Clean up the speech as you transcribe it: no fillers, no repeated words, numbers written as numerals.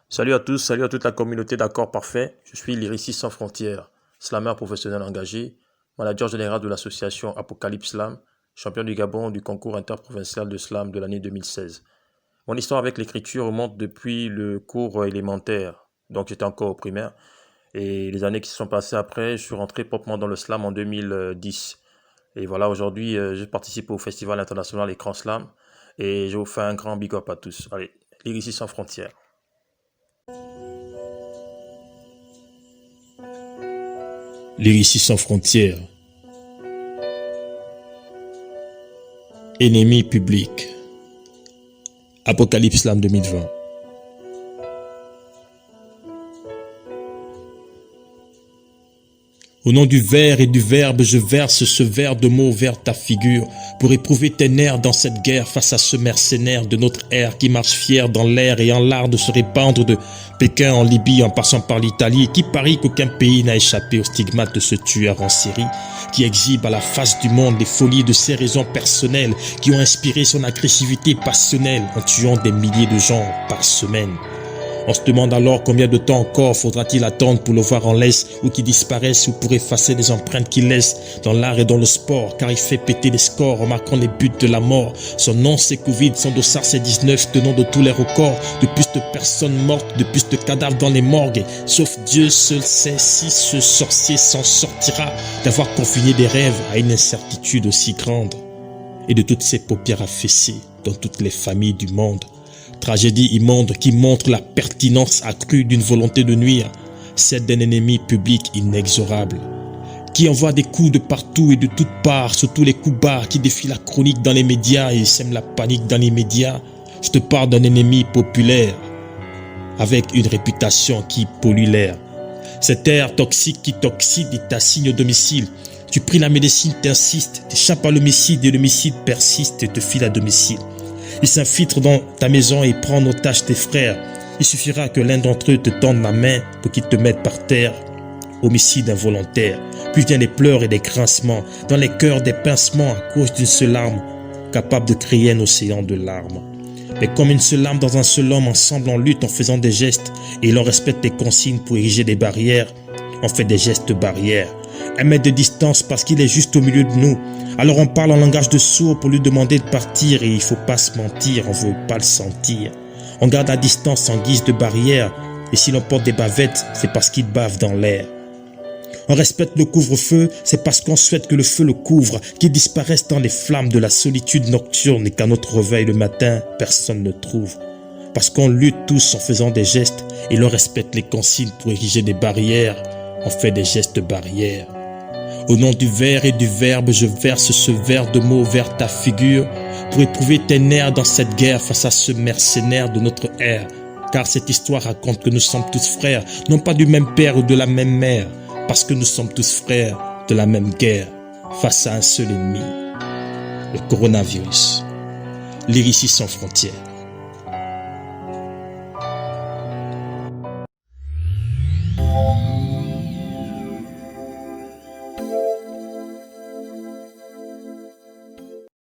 Salut à tous, salut à toute la communauté d'Accord Parfait. Je suis Lyriciste Sans Frontières, slammer professionnel engagé, manager général de l'association Apocalypse Slam, champion du Gabon du concours interprovincial de slam de l'année 2016. Mon histoire avec l'écriture remonte depuis le cours élémentaire, donc j'étais encore au primaire. Et les années qui se sont passées après, je suis rentré proprement dans le slam en 2010. Et voilà, aujourd'hui, je participe au Festival international Écran Slam et je vous fais un grand big up à tous. Allez, Lyriciste Sans Frontières. Lyriciste Sans Frontières. Ennemi public. Apocalypse Slam 2020. Au nom du vers et du verbe, je verse ce vers de mots vers ta figure pour éprouver tes nerfs dans cette guerre face à ce mercenaire de notre ère qui marche fier dans l'air et en l'art de se répandre de Pékin en Libye en passant par l'Italie et qui parie qu'aucun pays n'a échappé au stigmate de ce tueur en série qui exhibe à la face du monde les folies de ses raisons personnelles qui ont inspiré son agressivité passionnelle en tuant des milliers de gens par semaine. On se demande alors combien de temps encore faudra-t-il attendre pour le voir en laisse ou qu'il disparaisse ou pour effacer les empreintes qu'il laisse dans l'art et dans le sport car il fait péter les scores en marquant les buts de la mort. Son nom c'est Covid, son dossard c'est 19, tenant de tous les records, de plus de personnes mortes, de plus de cadavres dans les morgues. Sauf Dieu seul sait si ce sorcier s'en sortira d'avoir confiné des rêves à une incertitude aussi grande. Et de toutes ces paupières affaissées dans toutes les familles du monde. Tragédie immonde qui montre la pertinence accrue d'une volonté de nuire, celle d'un ennemi public inexorable, qui envoie des coups de partout et de toutes parts, surtout les coups bas qui défient la chronique dans les médias et sèment la panique dans les médias. Je te parle d'un ennemi populaire, avec une réputation qui pollue l'air. Cet air toxique qui t'oxyde et t'assigne au domicile. Tu pries la médecine, t'insistes, t'échappes à l'homicide et l'homicide persiste et te file à domicile. Il s'infiltre dans ta maison et prend en otage tes frères. Il suffira que l'un d'entre eux te tende la main pour qu'il te mette par terre. Homicide involontaire. Puis viennent les pleurs et les grincements. Dans les cœurs des pincements à cause d'une seule arme, capable de créer un océan de larmes. Mais comme une seule âme dans un seul homme, ensemble en lutte en faisant des gestes. Et l'on respecte les consignes pour ériger des barrières. On fait des gestes barrières. 1 mètre de distance parce qu'il est juste au milieu de nous. Alors on parle en langage de sourd pour lui demander de partir et il faut pas se mentir, on veut pas le sentir. On garde la distance en guise de barrière et si l'on porte des bavettes, c'est parce qu'il bave dans l'air. On respecte le couvre-feu, c'est parce qu'on souhaite que le feu le couvre, qu'il disparaisse dans les flammes de la solitude nocturne et qu'à notre réveil le matin, personne ne trouve. Parce qu'on lutte tous en faisant des gestes et l'on respecte les consignes pour ériger des barrières, on fait des gestes barrières. Au nom du vers et du verbe, je verse ce vers de mots vers ta figure pour éprouver tes nerfs dans cette guerre face à ce mercenaire de notre ère. Car cette histoire raconte que nous sommes tous frères, non pas du même père ou de la même mère, parce que nous sommes tous frères de la même guerre face à un seul ennemi, le coronavirus. Lyriciste Sans Frontières.